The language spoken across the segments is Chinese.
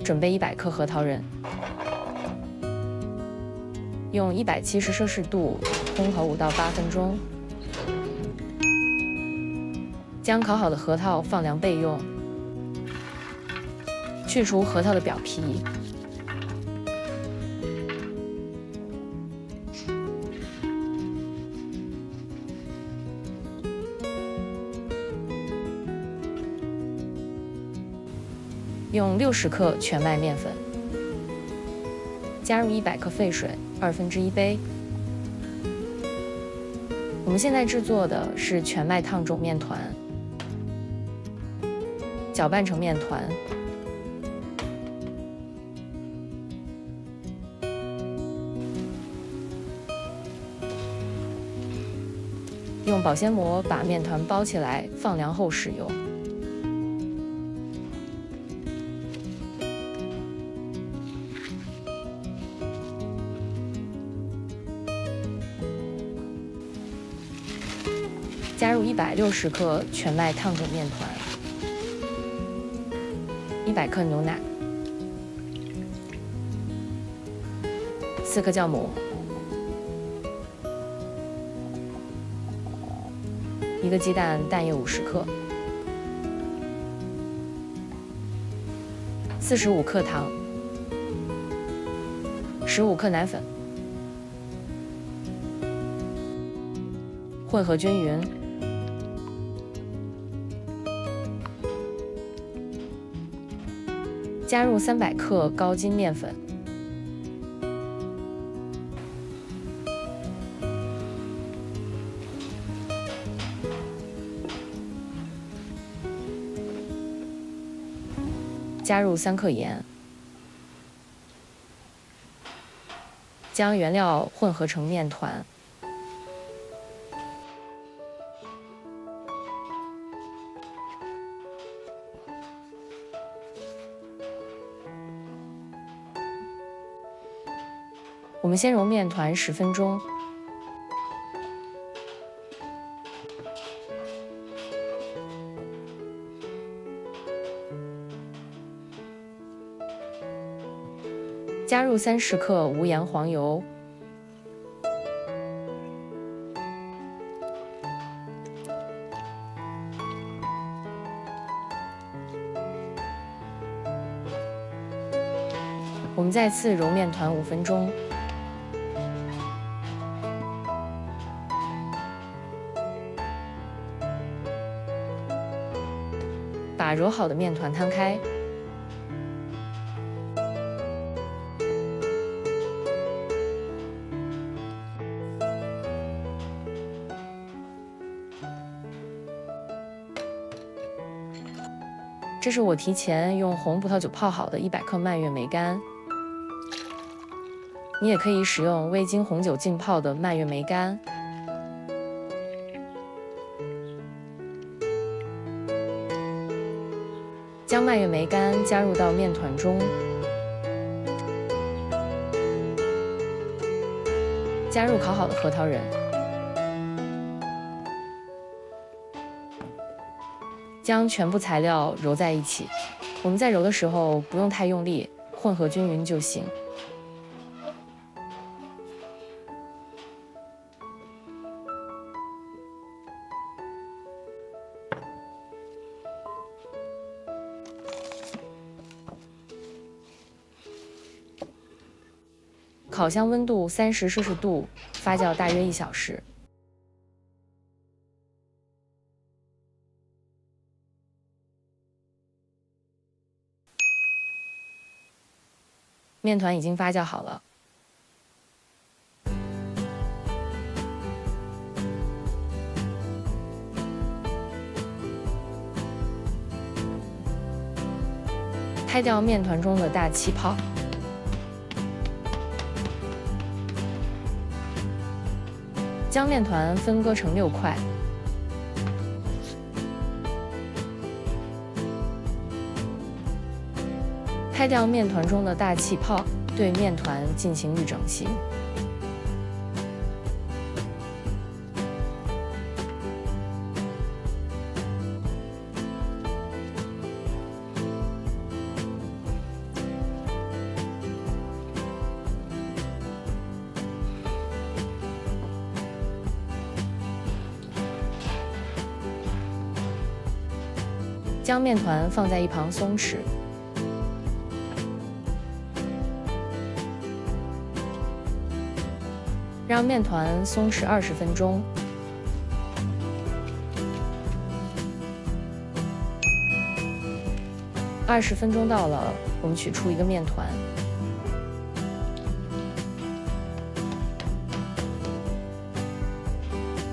准备100克核桃仁，用170摄氏度烘烤5到8分钟。将烤好的核桃放凉备用。去除核桃的表皮。用60克全麦面粉，加入100克沸水，1/2杯。我们现在制作的是全麦烫种面团，搅拌成面团。用保鲜膜把面团包起来，放凉后使用。加入160克全麦烫种面团，100克牛奶，4克酵母，1个鸡蛋，蛋液50克，45克糖，15克奶粉，混合均匀。加入300克高筋面粉，加入3克盐，将原料混合成面团。我们先揉面团10分钟，加入30克无盐黄油，我们再次揉面团5分钟。把揉好的面团摊开，这是我提前用红葡萄酒泡好的100克蔓越莓干，你也可以使用未经红酒浸泡的蔓越莓干。将蔓越莓干加入到面团中，加入烤好的核桃仁，将全部材料揉在一起。我们在揉的时候不用太用力，混合均匀就行。烤箱温度30摄氏度，发酵大约1小时。面团已经发酵好了，拍掉面团中的大气泡。将面团分割成6块，拍掉面团中的大气泡，对面团进行预整形。将面团放在一旁松弛，让面团松弛20分钟。20分钟到了，我们取出一个面团，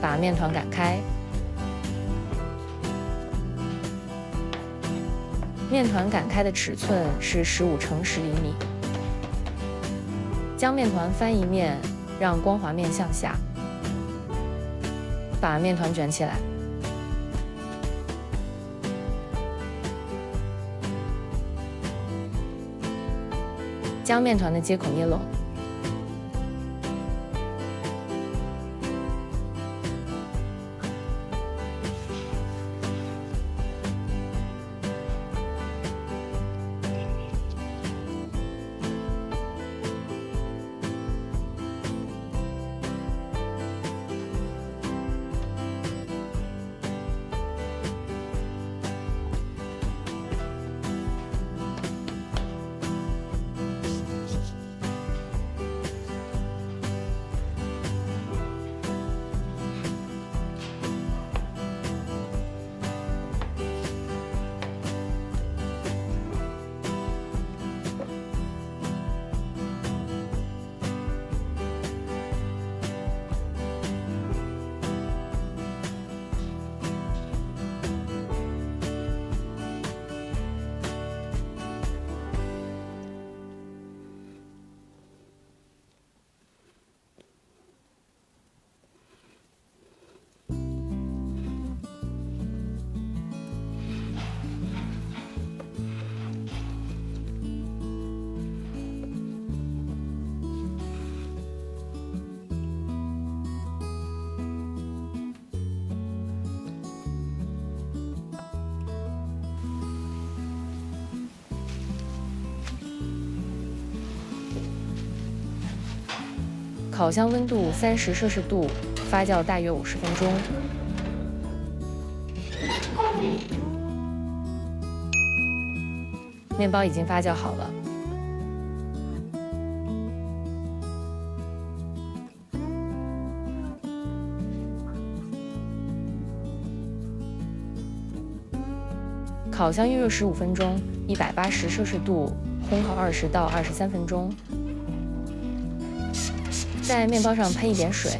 把面团擀开。面团擀开的尺寸是15×10厘米。将面团翻一面，让光滑面向下，把面团卷起来。将面团的接口捏拢，烤箱温度30°C，发酵大约50分钟。面包已经发酵好了。烤箱预热15分钟，180°C烘烤20到23分钟。在面包上喷一点水。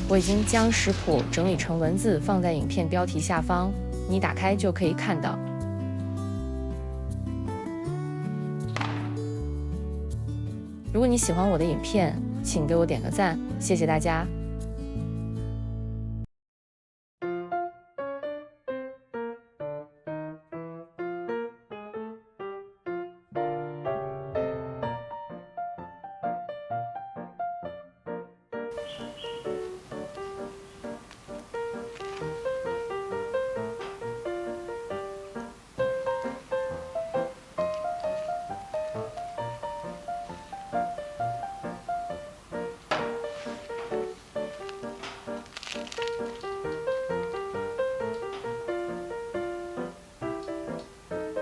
我已经将食谱整理成文字放在影片标题下方，你打开就可以看到。如果你喜欢我的影片，请给我点个赞，谢谢大家。